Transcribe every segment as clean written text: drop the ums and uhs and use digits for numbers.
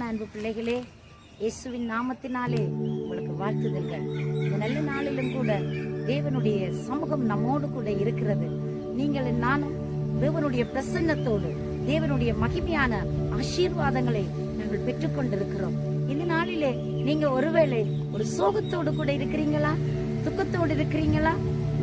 அன்பு பிள்ளைகளே, இயேசுவின் நாமத்தினாலே உங்களுக்கு வாழ்த்துதல்கள். இந்த நல்ல நாளிலும் கூட தேவனுடைய சமூகம் நம்மோடு கூட இருக்கிறது. நீங்கள் நானும் தேவனுடைய பிரசன்னத்தோடு தேவனுடைய மகிமையான ஆசீர்வாதங்களை நாங்கள் பெற்றுக்கொண்டிருக்கிறோம். இந்த நாளிலே நீங்க ஒருவேளை ஒரு சோகத்தோடு கூட இருக்கிறீங்களா, துக்கத்தோடு இருக்கிறீங்களா,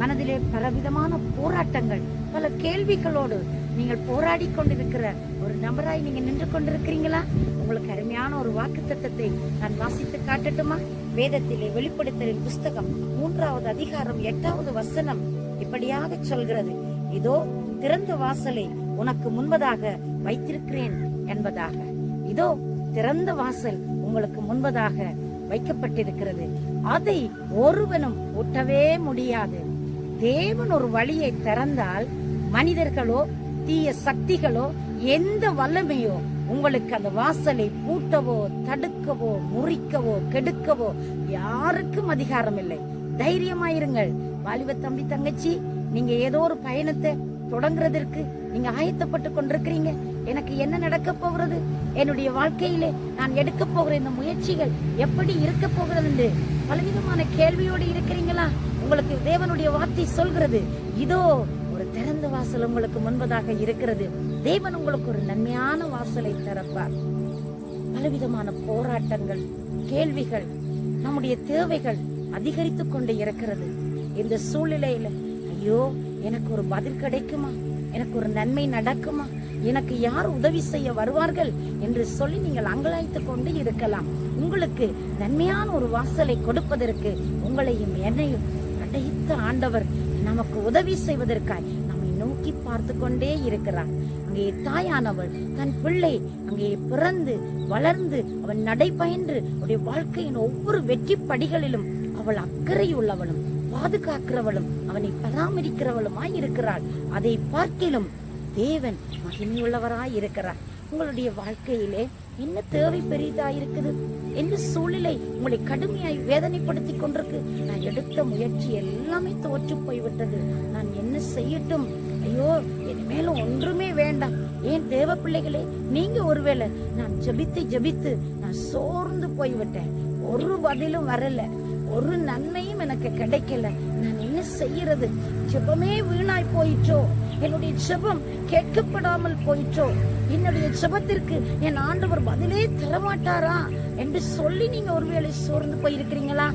மனதிலே பலவிதமான போராட்டங்கள், பல கேள்விகளோடு நீங்கள் போராடி கொண்டிருக்கிற ஒரு நபராய் நீங்க நின்று கொண்டிருக்கிறீங்களா? உங்களுக்கு அருமையான ஒரு வாக்குத்தத்தத்தை நான் வாசித்து காட்டட்டுமா? வேதத்திலே வெளிப்படுத்தலின் புஸ்தகம் 3வது அதிகாரம் 8வது வசனம் இப்படியாக சொல்கிறது, இதோ திறந்த வாசலை உனக்கு முன்பதாக வைத்திருக்கிறேன் என்பதாக. இதோ திறந்த வாசல் உங்களுக்கு முன்பதாக வைக்கப்பட்டிருக்கிறது, அதை ஒருவனும் ஒட்டவே முடியாது. தேவன் ஒரு வழியை திறந்தால் மனிதர்களோ தீய சக்திகளோ எந்த வல்லமையோ உங்களுக்கு அந்த வாசலை பூட்டவோ தடுக்கவோ முறிக்கவோ கெடுக்கவோ யாருக்கும் அதிகாரம் இல்லை. தைரியமாயிருங்கள் வாலிப தம்பி தங்கச்சி, நீங்க ஏதோ ஒரு பயணத்தை தொடங்குறதற்கு நீங்க ஆயத்தப்பட்டு கொண்டிருக்கிறீங்க. எனக்கு என்ன நடக்க போகிறது, என்னுடைய வாழ்க்கையிலே நான் எடுக்க போகிற இந்த முயற்சிகள் எப்படி இருக்க போகிறது என்று பலவிதமான கேள்வியோடு இருக்கிறீங்களா? உங்களுக்கு தேவனுடைய வார்த்தை சொல்கிறது, இதோ ஒரு திறந்த வாசல் உங்களுக்கு முன்பதாக இருக்கிறது. தேவன் உங்களுக்கு ஒரு நன்மையான வாசலை திறப்பார். பலவிதமான போராட்டங்கள், கேள்விகள், நம்முடைய தேவைகள் அதிகரித்துக் கொண்டு இருக்கிறது. இந்த சூழ்நிலையில ஐயோ எனக்கு ஒரு பதில் கிடைக்குமா, எனக்கு ஒரு நன்மை நடக்குமா, எனக்கு யார் உதவி செய்ய வருவார்கள் என்று சொல்லி நீங்கள் அங்கலாய்த்துக் கொண்டு இருக்கலாம். உங்களுக்கு நன்மையான ஒரு வாசலை கொடுப்பதற்கு உங்களையும் என்னையும் அடைத்த ஆண்டவர் நமக்கு உதவி செய்வதற்காய் நம்மை நோக்கி பார்த்து கொண்டே இருக்கிறார். அங்கே தாயானவள் தன் பிள்ளை அங்கே பிறந்து வளர்ந்து அவன் நடைபயின்று அவருடைய வாழ்க்கையின் ஒவ்வொரு வெற்றி படிகளிலும் அவள் அக்கறை உள்ளவளும் பாதுகாக்கிறவளும் அவனை பராமரிக்கிறவளுமாய் இருக்கிறாள். அதை பார்க்கிலும் தேவன் மகிமையுள்ளவராய் இருக்கிறார். உங்களுடைய வாழ்க்கையிலே என்ன தேவை பெரிதாயிருக்குது, என்ன சூழ்நிலை உங்களை கடுமையாய் வேதனைப்படுத்தி கொண்டிருக்கு? நான் எடுத்த முயற்சி எல்லாமே தோற்று போய்விட்டது, நான் என்ன செய்யட்டும்? ஐயோ என் மேல ஒன்றுமே வேண்டாம். ஏன் தேவ பிள்ளைகளே, நீங்க ஒருவேளை நான் ஜபித்து நான் சோர்ந்து போய்விட்டேன், ஒரு பதிலும் வரல, ஒரு நன்மையும் எனக்கு கிடைக்கல, நான் என்ன செய்யறது? ஜெபமே வீணாய் போயிற்றோ, என்னுடைய ஜெபம் கேட்கப்படாமல் போயிற்றோ, என்னுடைய ஜெபத்திற்கு என் ஆண்டவர் பதிலே தரமாட்டாரா என்று சொல்லி நீங்க ஒருவேளை சோர்ந்து போயிருக்கிறீங்களா?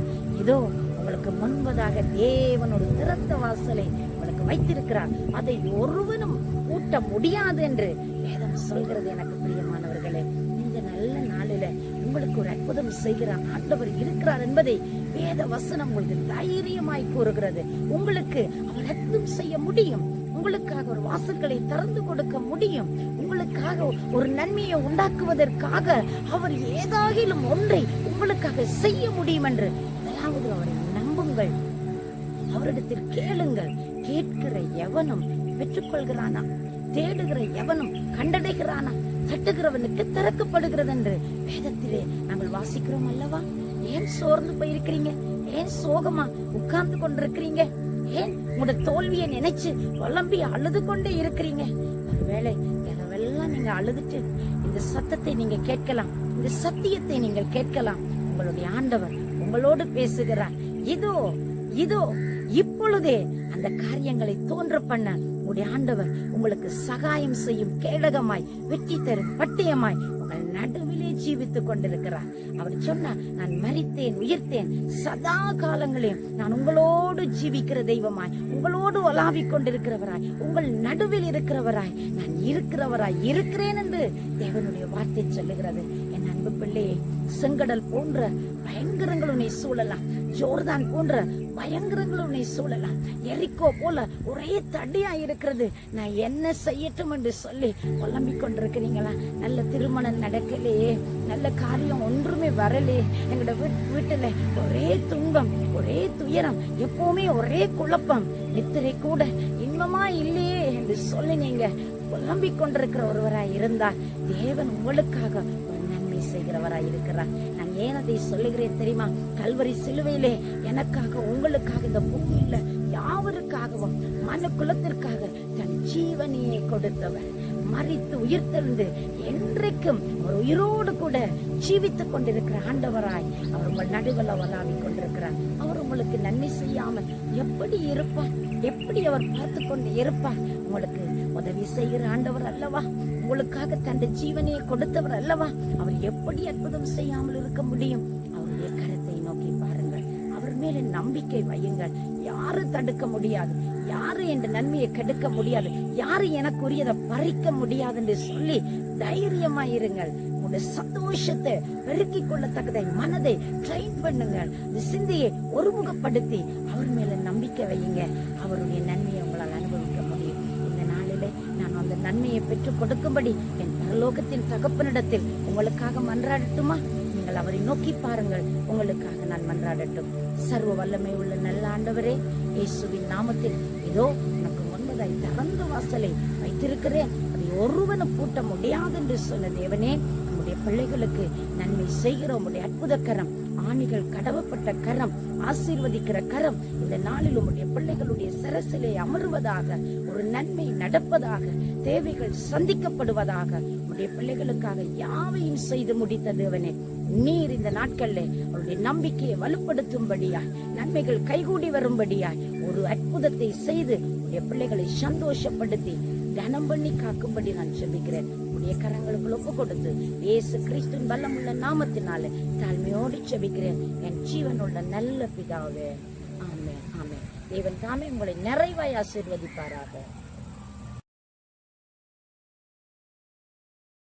இதோ உங்களுக்கு முன்பதாக தேவன் ஒரு திறந்த வாசலை உங்களுக்கு வைத்திருக்கிறார், அதை ஒருவனும் பூட்ட முடியாது என்று வேதம் சொல்கிறது. எனக்கு பிரியமானவர்களே, இந்த நல்ல நாளில உங்களுக்கு ஒரு அற்புதம் செய்கிற ஆண்டவர் இருக்கிறார் என்பதை வேத வசனம் உங்களுக்கு தைரியமாய் கூறுகிறது. உங்களுக்கு அவர் அற்புதம் செய்ய முடியும், உங்களுக்காக ஒரு வாசல்களை திறந்து கொடுக்க முடியும், உங்களுக்காக ஒரு நன்மையை உண்டாக்குவதற்காக அவர் ஏதாகிலும் ஒன்றை உங்களுக்காக செய்ய முடியும் என்று முதலாவது அவரை நம்புங்கள், அவரிடத்தில் கேளுங்கள். கேட்கிற எவனும் பெற்றுக்கொள்கிறானா, தேடுகிற எவனும் கண்டடைகிறானா, தட்டுகிறவனுக்கு திறக்கப்படுகிறது என்று வேதத்திலே நாங்கள் வாசிக்கிறோம் அல்லவா? ஏன் சோர்ந்து போயிருக்கிறீங்க? ஏன் சோகமா உட்கார்ந்து கொண்டிருக்கிறீங்க? ஏன் உங்களோட தோல்வியை நினைச்சு புலம்பி அழுது கொண்டே இருக்கிறீங்க? ஒருவேளை இரவெல்லாம் நீங்க அழுதுட்டு இந்த சத்தத்தை நீங்க கேட்கலாம், இந்த சத்தியத்தை நீங்கள் கேட்கலாம். உங்களுடைய ஆண்டவர் உங்களோடு பேசுகிறார். இதோ இதோ இப்பொழுதே அந்த காரியங்களை தோன்ற பண்ண உங்களுடைய ஆண்டவர் உங்களுக்கு சகாயம் செய்யும் கேடகமாய், வெற்றி தரும் பட்டயமாய் உங்கள் நடுவிலே ஜீவித்துக் கொண்டிருக்கிறார். அவர் சொன்னார், நான் மரித்தேன் உயிர்த்தேன், சதா காலங்களையும் நான் உங்களோடு ஜீவிக்கிற தெய்வமாய், உங்களோடு உலாவிக் கொண்டிருக்கிறவராய், உங்கள் நடுவில் இருக்கிறவராய் நான் இருக்கிறேன் என்று தேவனுடைய வார்த்தை சொல்லுகிறது. என் அன்பு பிள்ளையே, செங்கடல் போன்ற பயங்கரங்கள் உன்னை சூழலாம், ஜோர்தான் போன்ற பயங்கரங்கள் உன்னை சூழலாம், எரிக்கோ போல ஒரே தடியா இருக்கிறது, நான் என்ன செய்யட்டும் என்று சொல்லி புலம்பிக் கொண்டிருக்கிறீங்களா? நல்ல திருமணம் நடக்கலையே, நல்ல காரியம் ஒன்றுமே வரலே, எங்களோட வீட்டுல ஒரே துன்பம், ஒரே துயரம், எப்பவுமே ஒரே குழப்பம், நித்திரை கூட இன்பமா இல்லையே என்று சொல்லி நீங்க புலம்பிக் கொண்டிருக்கிற ஒருவராய் இருந்தால் தேவன் உங்களுக்காக ஒரு நன்மை செய்கிறவராய் இருக்கிறார். நான் ஏன் அதை சொல்லுகிறேன் தெரியுமா? கல்வரி சிலுவையிலே எனக்காக உங்களுக்காக இந்த பூமியில யாவருக்காகவும் மனு குலத்திற்காக தன் ஜீவனையை கொடுத்தவர், மரித்து உயிர்த்தெழுந்து என்றைக்கும் அவர் உயிரோடு கூட ஜீவித்துக் கொண்டிருக்கிற ஆண்டவராய் அவர் உங்கள் நடுவில் வளாவிக் கொண்டிருக்கிறார். அவர் உங்களுக்கு நன்மை செய்யாமல் எப்படி இருப்பார்? எப்படி அவர் பார்த்து கொண்டு இருப்பார்? உங்களுக்கு உதவி செய்கிற ஆண்டவர் அல்லவா? உங்களுக்காக தன் ஜீவனையை கொடுத்தவர் அல்லவா? அவர் எப்படி அற்புதம் செய்யாமல் இருக்க முடியும்? அவருடைய கரத்தை நோக்கி பாருங்கள். அவர் மேல நம்பிக்கை வையுங்கள். யாரு தடுக்க முடியாது, யாரு என்ற நன்மையை கெடுக்க முடியாது, யாரு எனக்குரியதை பறிக்க முடியாது என்று சொல்லி தைரியமாயிருங்கள். உங்களுடைய சந்தோஷத்தை பெருக்கிக் கொள்ளத்தக்கதை மனதை ட்ரெயின் பண்ணுங்கள். இந்த சிந்தையை ஒருமுகப்படுத்தி அவர் மேல நம்பிக்கை வையுங்க. அவருடைய நன்மையை உங்களால் அனுபவிக்க முடியும். இந்த நாளிலே நான் அந்த நன்மையை பெற்றுக் கொடுக்கும்படி என் பரலோகத்தின் தகப்பனிடத்தில் உங்களுக்காக மன்றாடட்டுமா? நீங்கள் அவரை நோக்கி பாருங்கள். உங்களுக்காக நான் மன்றாடட்டும். சர்வ வல்லமை உள்ள நல்ல ஆண்டவரே, இயேசுவின் நாமத்தில் இதோ உனக்கு முன்பதாய் திறந்த வாசலை வைத்திருக்கிறேன், அதை ஒருவனும் பூட்ட முடியாது என்று சொன்ன தேவனே, நம்முடைய பிள்ளைகளுக்கு நன்மை செய்கிற உம்முடைய அற்புத கரம், ஆணிகள் கடவப்பட்ட கரம், ஆசீர்வதிக்கிற கரம் இந்த நாளில் உம்முடைய பிள்ளைகளுடைய சரசிலே அமர்வதாக, ஒரு நன்மை நடப்பதாக, தேவைகள் சந்திக்கப்படுவதாக. உம்முடைய பிள்ளைகளுக்காக யாவையும் செய்து முடித்த தேவனே, நீர் இந்த நாட்கள்ல அவருடைய நம்பிக்கையை வலுப்படுத்தும்படியாய், நன்மைகள் கைகூடி வரும்படியாய் ஒரு அற்புதத்தை செய்து உடைய பிள்ளைகளை சந்தோஷப்படுத்தி கனம் பண்ணி காக்கும்படி நான் ஜெபிக்கிறேன். உடைய கரங்களுக்கு ஒப்பு கொடுத்து இயேசு கிறிஸ்துவின் வல்லமுள்ள நாமத்தினால தாழ்மையோடு ஜெபிக்கிறேன் என் ஜீவனுள்ள நல்ல பிதாவே. ஆமென், ஆமென். தேவன் தாமே உங்களை நிறைவாய் ஆசீர்வதிப்பாராக.